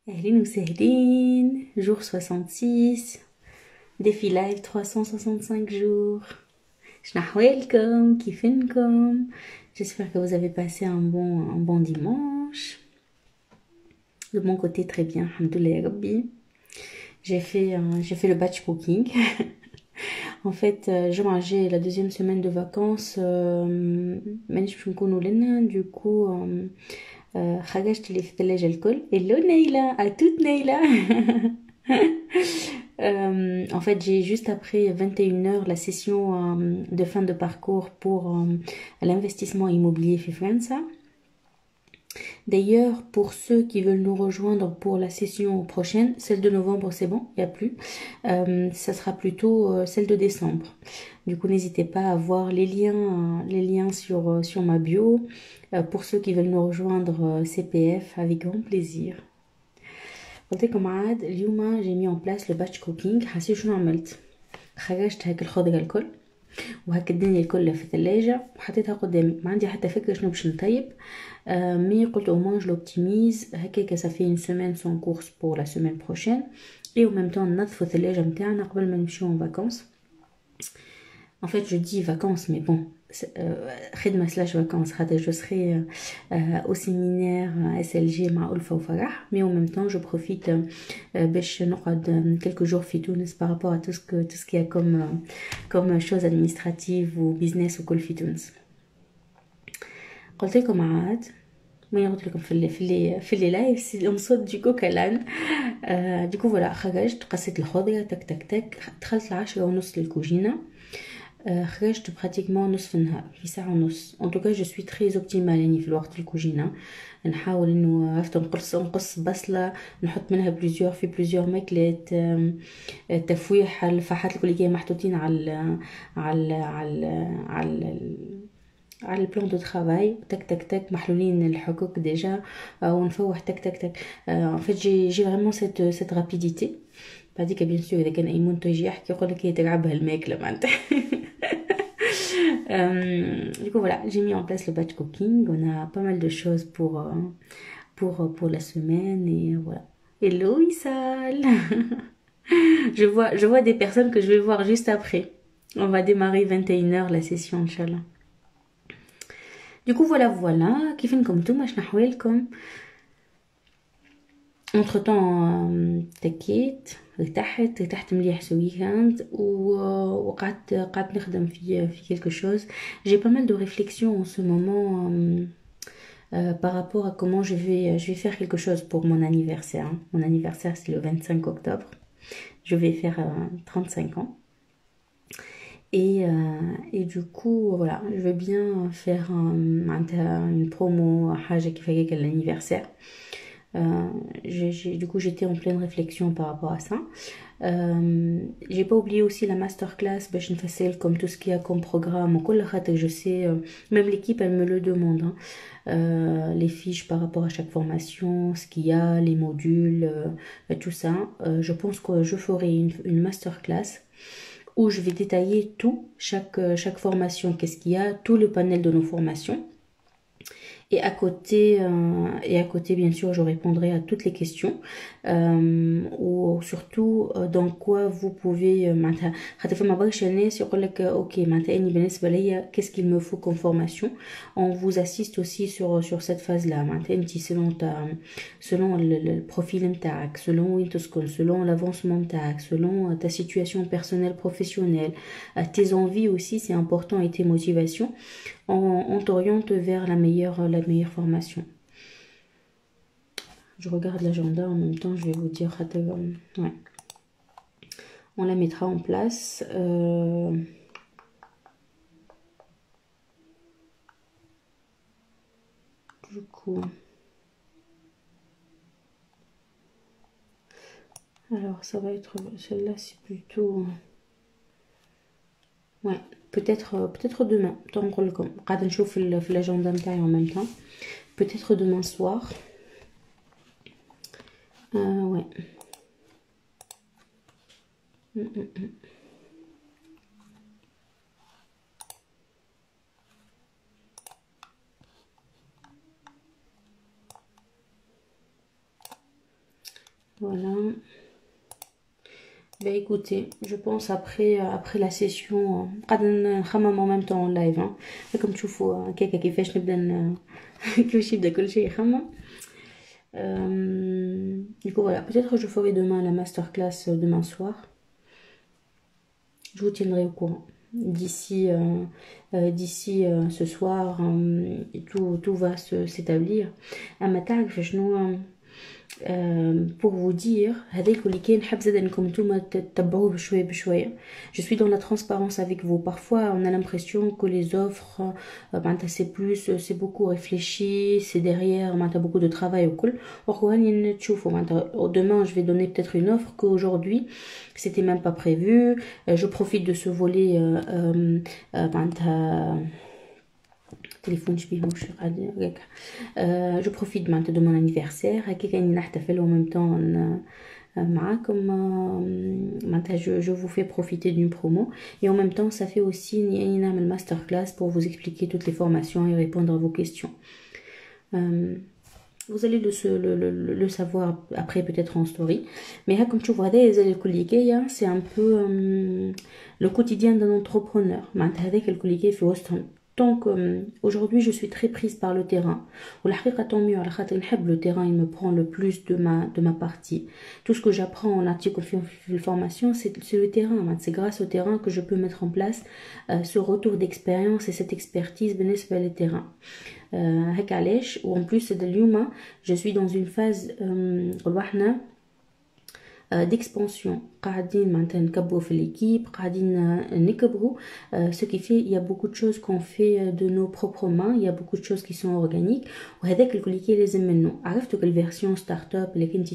أهلين وسهلين jour 66 défi live 365 jours. شنحوالكم كيفنكم. J'espère que vous avez passé un bon dimanche. De mon côté très bien, alhamdoulilah ya Rabbi. J'ai fait le batch cooking. En fait, j'ai mangé la deuxième semaine de vacances. مانيش باش نكونوا لنا du coup خرجت اللي في الثلاجة الكل. Hello Naila, à toute Naila. En fait, j'ai juste après 21h la session de fin de parcours pour l'investissement immobilier في فرنسا. D'ailleurs, pour ceux qui veulent nous rejoindre pour la session prochaine, celle de novembre, c'est bon, il n'y a plus. Ça sera plutôt celle de décembre. Du coup, n'hésitez pas à voir les liens sur ma bio. Pour ceux qui veulent nous rejoindre CPF, avec grand plaisir. قلت لكم عاد اليوم j'ai mis en place le batch cooking. حسيت شنو عملت؟ خرجت هاك الخضرة الكل وهاك الدنيا الكل في الثلاجة وحطيتها قدامي. ما عندي حتى فكرة شنو باش نطيب. مي قلت au moins je l'optimise هكاك. ça fait une semaine sans course pour la semaine prochaine et en même temps ننظفوا الثلاجة متاعنا قبل ما نمشيو en vacances. En fait, je dis vacances, mais bon, خدمة slash vacances. Je serai au séminaire SLG مع ألفة وفرح, mais en même temps, je profite باش نقعد quelques jours في تونس par rapport à tout ce qu'il y a comme choses administratives ou business وكل في تونس. قلت لكم عاد ما قلت لكم في اللي لايف نصوت ديكو كلان. ديكو فوالا خرجت قصيت الخضرة تك تك تك. دخلت 10:30 للكوجينة. خرجت براتيكمون نصف النهار في ساعة ونص. en tout cas je suis très optimale يعني في الوقت الكوجينة. نحاول انه عرفت نقص بصلة نحط منها في بليزيور ماكلات. تفويح الفحات الكل جاي محطوطين على البلان دو ترافاي تك تك تك محلولين الحكوك ديجا ونفوح تك تك تك. en fait j'ai vraiment cette rapidité. بعديك bien sûr اذا كان اي منتج يحكي يقول لك هي تلعبها الماكله معناتها. Du coup voilà, j'ai mis en place le batch cooking. On a pas mal de choses pour la semaine et voilà. Hello Issal. je vois des personnes que je vais voir juste après. On va démarrer 21h la session inchallah. Du coup voilà كيفنكم نتوما شنو احوالكم؟ entre temps تكيت ارتحت مليح ce week-end وقعدت نخدم في quelque chose. J'ai pas mal de réflexions en ce moment par rapport à comment je vais faire quelque chose pour mon anniversaire. Mon anniversaire c'est le 25 octobre. Je vais faire 35 ans. Et du coup voilà, je veux bien faire une promo حاجة كيف هيك l'anniversaire. Du coup j'étais en pleine réflexion par rapport à ça. J'ai pas oublié aussi la masterclass باش نفصل comme tout ce qu'il y a comme programme وكل خاطر je sais même l'équipe elle me le demande les fiches par rapport à chaque formation, ce qu'il y a, les modules, tout ça. Je pense que je ferai une masterclass où je vais détailler tout, chaque formation, qu'est-ce qu'il y a, tout le panel de nos formations. Et à côté, bien sûr, je répondrai à toutes les questions. Ou surtout, dans quoi vous pouvez... qu'est-ce qu'il me faut comme formation. On vous assiste aussi sur cette phase-là. Selon le profil MTAC, selon l'avancement MTAC, selon ta situation personnelle, professionnelle, tes envies aussi, c'est important, et tes motivations. On t'oriente vers la meilleure formation. Je regarde l'agenda en même temps, je vais vous dire. Ouais. On la mettra en place. Du coup. Alors ça va être celle-là, c'est plutôt. Ouais. Peut-être demain. Tant qu'on le قاعد نشوف في l'agenda متاعي en même temps. Peut-être demain soir. Ouais. Voilà. Ben écoutez, je pense après la session قاعدة نخمم en même temps en live hein. comme تشوفوا هكاكا كيفاش نبدا كيفاش يبدا كل شيء يخمم. Du coup voilà, peut-être je ferai demain la masterclass demain soir. Je vous tiendrai au courant. D'ici ce soir, tout va s'établir. Pour vous dire, je suis dans la transparence avec vous. Parfois, on a l'impression que les offres, c'est beaucoup réfléchi, c'est derrière, t'as beaucoup de travail au col. Demain, je vais donner peut-être une offre qu'aujourd'hui, c'était même pas prévu. Je profite de ce volet. téléphone je profite maintenant de mon anniversaire en même temps je vous fais profiter d'une promo et en même temps ça fait aussi une masterclass pour vous expliquer toutes les formations et répondre à vos questions. Vous allez le savoir après peut-être en story, mais comme tu vois c'est un peu le quotidien d'un entrepreneur. Donc aujourd'hui je suis très prise par le terrain. Le terrain il me prend le plus de ma partie. Tout ce que j'apprends en article de formation c'est le terrain. C'est grâce au terrain que je peux mettre en place ce retour d'expérience et cette expertise sur le terrain. Ou en plus de l'humain, je suis dans une phase d'expansion. Ce qui fait il y a beaucoup de choses qu'on fait de nos propres mains, il y a beaucoup de choses qui sont organiques. Quelle version start-up,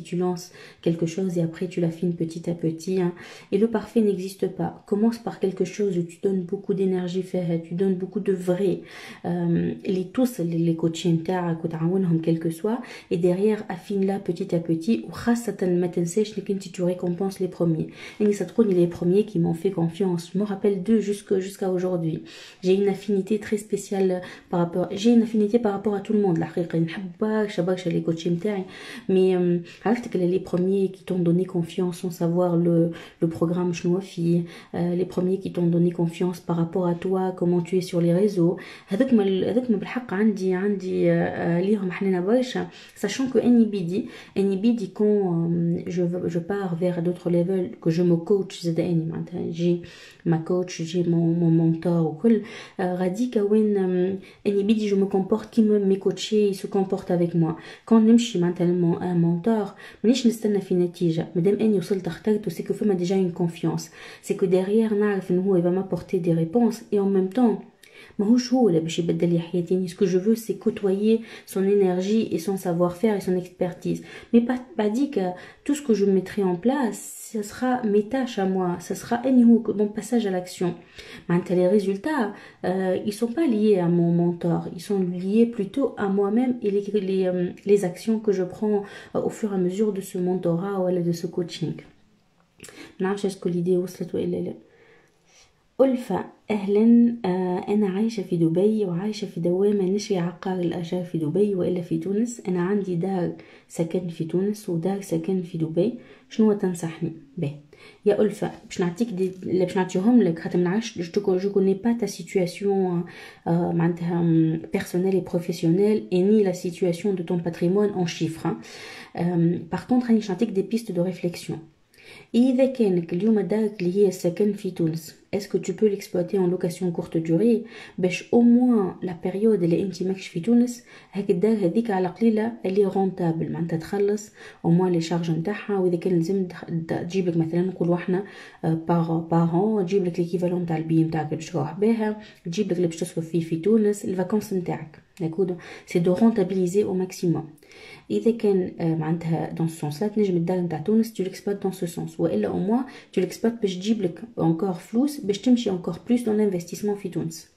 tu lances quelque chose et après tu l'affines petit à petit. Et le parfait n'existe pas. Commence par quelque chose où tu donnes beaucoup d'énergie, tu donnes beaucoup de vrai. Les coachings, quel que soit, et derrière affine-la petit à petit. Tu récompenses les premiers. Et ça trouve les premiers qui m'ont fait confiance. Je me rappelle d'eux jusqu'à aujourd'hui. J'ai une affinité très spéciale par rapport à tout le monde. Mais les premiers qui t'ont donné confiance sans savoir le programme Chnoafi, les premiers qui t'ont donné confiance par rapport à toi, comment tu es sur les réseaux. Sachant que NIBD quand je pars vers d'autres levels, que je me coach, j'ai ma coach, j'ai mon mentor, je me comporte qui mes coachés, ils se comportent avec moi. Quand je suis maintenant un mentor, c'est que fait déjà une confiance. C'est que derrière, il va m'apporter des réponses et en même temps, ce que je veux c'est côtoyer son énergie et son savoir-faire et son expertise, mais pas dit que tout ce que je mettrai en place ce sera mes tâches à moi, ce sera mon passage à l'action. Les résultats ils sont pas liés à mon mentor, ils sont liés plutôt à moi-même et les actions que je prends au fur et à mesure de ce mentorat ou de ce coaching. Est-ce que l'idée est ألفة أهلا. أنا عايشة في دبي وعايشة في دوامة نشري عقار الأجار في دبي وإلا في تونس. أنا عندي دار سكن في تونس ودار سكن في دبي. شنو تنصحني به؟ يا ألفة باش نعطيك باش نعطيهم لك خاطر منعرفش جو كوني با تا سيتوياسيون معناتها personnelle et professionnelle et ni la situation de ton patrimoine en chiffres. Par contre راني نعطيك des pistes de réflexion. إذا كانك اليوم دارك اللي هي السكن في تونس, est-ce que tu peux l'exploiter en location courte durée باش au moins la période اللي انت ماكش في تونس هاك الدار هذيك على قليله اللي رونتابل معناتها تخلص au moins les charges نتاعها. واذا كان لازم تجيب لك مثلا نقولوا احنا بارون تجيب لك ليكيفالون تاع البي نتاعك باش تروح بها, تجيب لك اللي باش تصرف فيه في تونس الفاكونس نتاعك. داكور سي دو رونتابيليزي au maximum. إذا كان معناتها dans ce sens là تنجم الدار نتاع تونس tu l'exploites dans ce sens, وإلا au moins tu l'exploites باش تجيب لك encore فلوس باش تمشي encore plus dans l'investissement في تونس.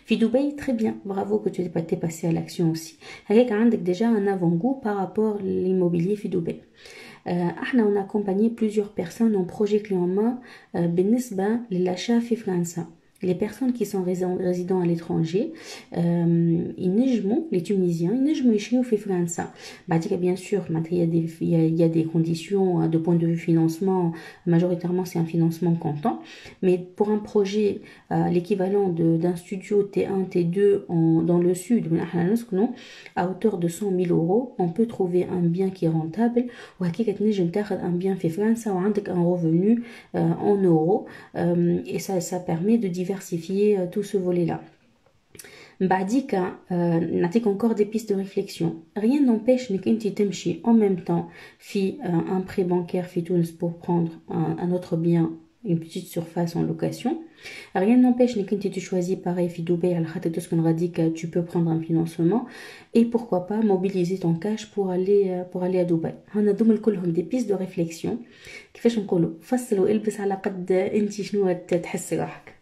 في دبي très bien, bravo que tu t'es passé à l'action aussi. هيك عندك déjà un avant-goût par rapport à l'immobilier في دبي. احنا on a accompagné plusieurs personnes en projet clé en main بالنسبة للأشياء في فرنسا. les personnes qui sont résidents à l'étranger, les Tunisiens, ils نجموا يشريوا في فرنسا. بعديك bien sûr, il y a des conditions de point de vue financement, majoritairement c'est un financement comptant, mais pour un projet l'équivalent d'un studio T1, T2 dans le sud, à hauteur de 100 000 euros, on peut trouver un bien qui est rentable, ou un bien fait France, ou un revenu en euros, et ça permet de diversifier tout ce volet-là. Badika, n'attends encore des pistes de réflexion. Rien n'empêche que tu t'emchi en même temps fi un prêt bancaire fi Tunis pour prendre un autre bien, une petite surface en location. Rien n'empêche que tu choisis pareil fi Dubaï al khatat ce qu'on a dit que tu peux prendre un financement et pourquoi pas mobiliser ton cash pour aller à Dubaï. On a دوم كلهم des pistes de réflexion. كيفاش نقولوا فصلوا البس على قد انت شنو تحس روحك.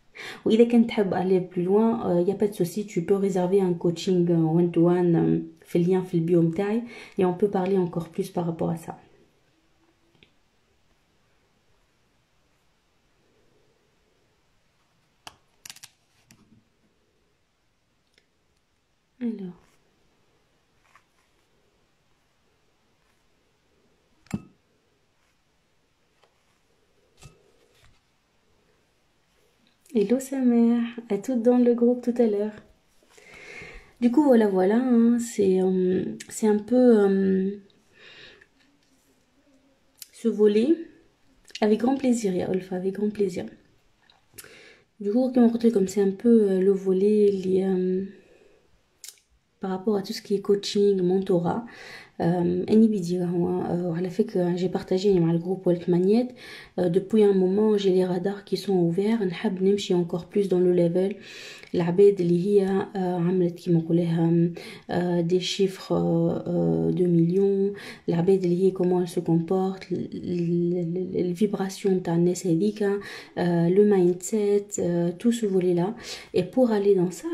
Ou إذا كنت تحب aller plus loin, y a pas de souci, tu peux réserver un coaching one-to-one, في le lien في البيو متاعي, et on peut parler encore plus par rapport à ça. Alors. Hello sa mère, à toutes dans le groupe tout à l'heure. Du coup voilà, hein, c'est un peu ce volet avec grand plaisir, ya Olfa, avec grand plaisir. Du coup comme c'est un peu le volet lié par rapport à tout ce qui est coaching, mentorat. J'ai partagé avec le groupe Walk Magnet. Depuis un moment, j'ai les radars qui sont ouverts. Je suis encore plus dans le level. العباد اللي هي عملت كيما نقولها des chiffres de millions, العباد اللي هي comment elle se comporte, les vibrations تاع الناس هذيك, le mindset, tout ce volet là. Et pour aller dans ça,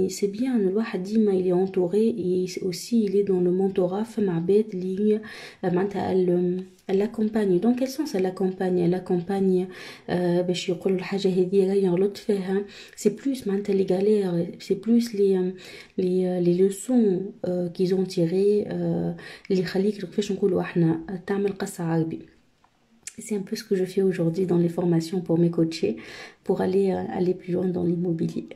c'est bien الواحد ديما il est entouré et aussi il est dans le mentorat فما عباد اللي هي معناتها elle l'accompagne. Dans quel sens elle l'accompagne? Elle l'accompagne باش يقولوا الحاجه هذه راهي غلط فيها. C'est plus maintenant les galères, c'est plus les leçons qu'ils ont tirées اللي يخليك كيفاش نقولوا احنا تعمل قصة عربي. C'est un peu ce que je fais aujourd'hui dans les formations pour mes coachés, pour aller plus loin dans l'immobilier.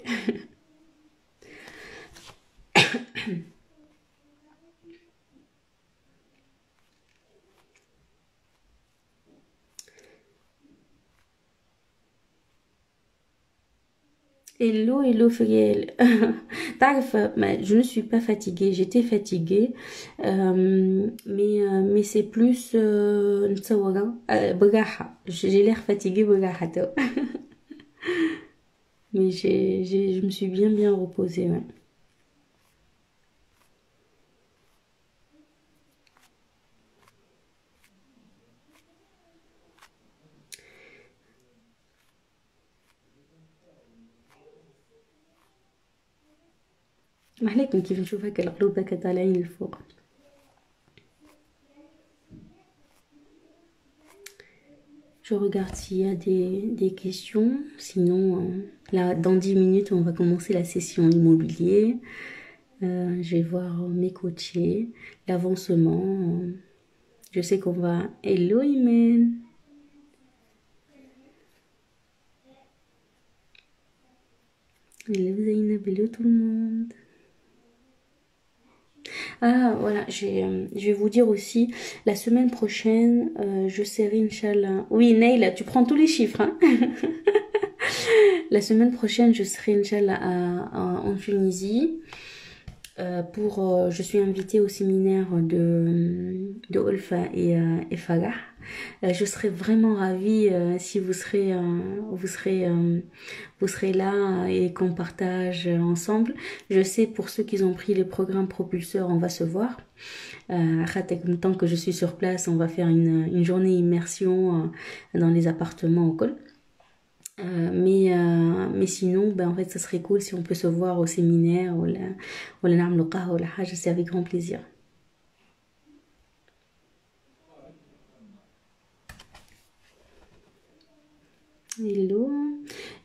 Hello Friel. Je ne suis pas fatiguée, j'étais fatiguée, mais c'est plus j'ai l'air fatiguée mais je me suis bien reposée, ouais. محليكم كيف نشوف هكا القلوب هكا طالعين لفوق. Je regarde s'il y a des questions. Sinon, là, dans 10 minutes, on va commencer la session immobilier. Je vais voir mes coachés, l'avancement. Je sais qu'on va... Hello, Imen. Hello, Zainab. Hello, tout le monde. Ah, voilà, je vais vous dire aussi, la semaine prochaine, je serai, Inch'Allah... Oui, Neila, tu prends tous les chiffres, hein. La semaine prochaine, je serai, Inch'Allah, en Tunisie. Je suis invitée au séminaire de Olfa et Farah. Je serais vraiment ravie si vous serez là et qu'on partage ensemble. Je sais pour ceux qui ont pris les programmes propulseurs, on va se voir. Tant que je suis sur place, on va faire une journée immersion dans les appartements au col. Mais sinon, en fait, ça serait cool si on peut se voir au séminaire ou c'est avec grand plaisir. Hello.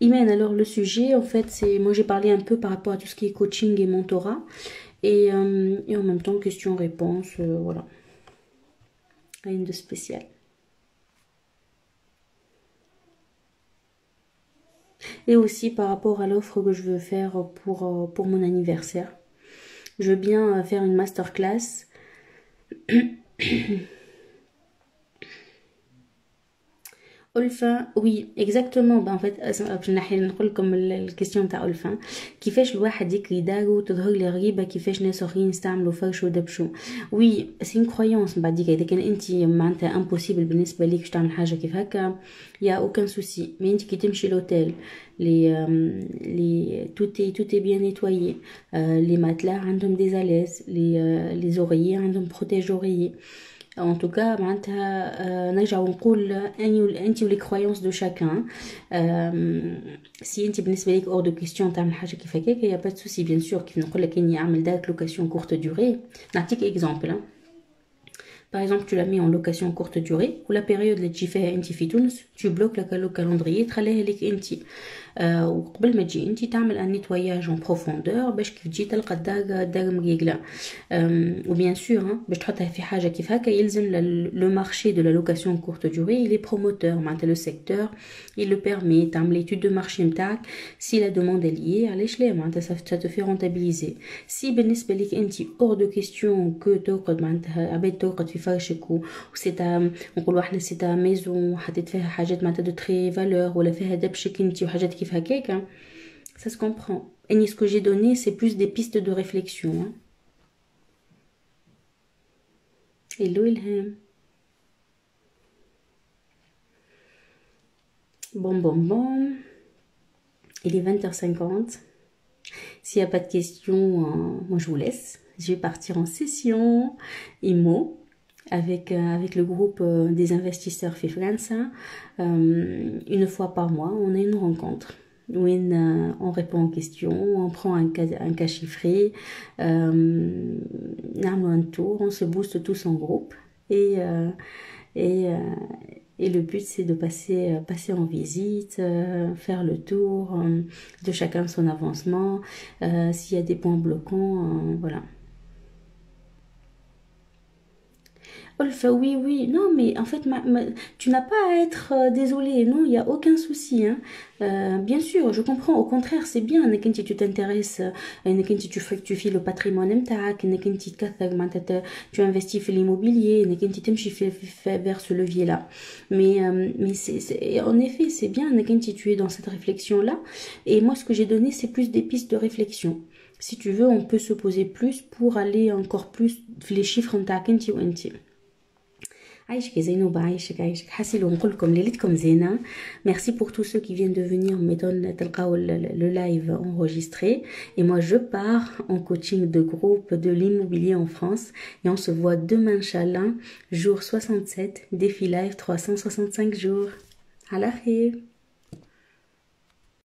Imen, alors le sujet, en fait, c'est... Moi, j'ai parlé un peu par rapport à tout ce qui est coaching et mentorat. Et en même temps, questions-réponses, voilà. Rien de spécial. Et aussi par rapport à l'offre que je veux faire pour mon anniversaire. Je veux bien faire une masterclass. ألفا oui exactement bah en fait باش نقول لكم الكيستيون تاع ألفا كيفاش الواحد يكري دارو تظهر لي غريبه كيفاش ناس اخرين يستعملوا فرش ودبشو وي سي ان كرويونس بعد ديك اذا كان انت معناتها امبوسيبل بالنسبه ليك تعمل حاجه كيف هكا يا اوكان سوسي مي انت كي تمشي لوتيل لي توتي بيان نيتوايي لي ماتلا عندهم دي زاليز لي زوريي عندهم بروتيج اوريي en tout cas معناتها نرجع ونقول انت ولي كرويونس دو شاكان سي انت بالنسبه ليك اور دو كيستيون تعمل حاجه كيف هكاك يا با سوسي بيان سور كيف نقول لك اني اعمل داك لوكاسيون كورت دوري نعطيك اكزامبل Par exemple, tu l'as mis en location courte durée ou la période اللي تجي فيها انت في تونس tu bloques le calendrier تخليها لك انت وقبل ما تجي انت تعمل ان نيتواياج اون بروفوندور باش كيف تجي تلقى الدار مريقله وبيان سور باش تحطها في حاجه كيف هكا يلزم لو مارشي دو لا لوكاسيون كورت دوري لي بروموتور معناتها لو سيكتور il le permet تعمل étude de marché نتاعك si la demande est liée علاش لا معناتها ça te fait rentabiliser si بالنسبه لك انت hors de question que تقعد معناتها عباد تقعد في فرشك وسيتا نقولوا احنا سيتا ميزون حطيت فيها حاجات معناتها دو تري فالور ولا فيها دبشك انت وحاجات كيف هكاك ça se comprend et ce que j'ai donné c'est plus des pistes de réflexion hello Ilham bon il est 20h50 s'il n'y a pas de questions moi je vous laisse je vais partir en session IMO avec le groupe des investisseurs FIFRANSA. Une fois par mois, on a une rencontre où on répond aux questions, on prend un cas chiffré, on a un tour, on se booste tous en groupe et le but c'est de passer en visite, faire le tour de chacun son avancement, s'il y a des points bloquants, voilà. Olfa, oui, non, mais en fait, tu n'as pas à être désolé, non, il n'y a aucun souci. Hein. Bien sûr, je comprends, au contraire, c'est bien, quand tu t'intéresses, quand tu fructifies le patrimoine, quand tu investis dans l'immobilier, quand tu vers ce levier-là. Mais en effet, c'est bien quand tu es dans cette réflexion-là. Et moi, ce que j'ai donné, c'est plus des pistes de réflexion. Si tu veux, on peut se poser plus pour aller encore plus les chiffres en عايشك زينوبة عايشك حاسلو نقول لكم ليلتكم زينة. Merci pour tous ceux qui viennent de venir m'étonne تلقاو le live enregistré et moi je pars en coaching de groupe de l'immobilier en France et on se voit demain inchallah jour 67 défi live 365 jours. على خير.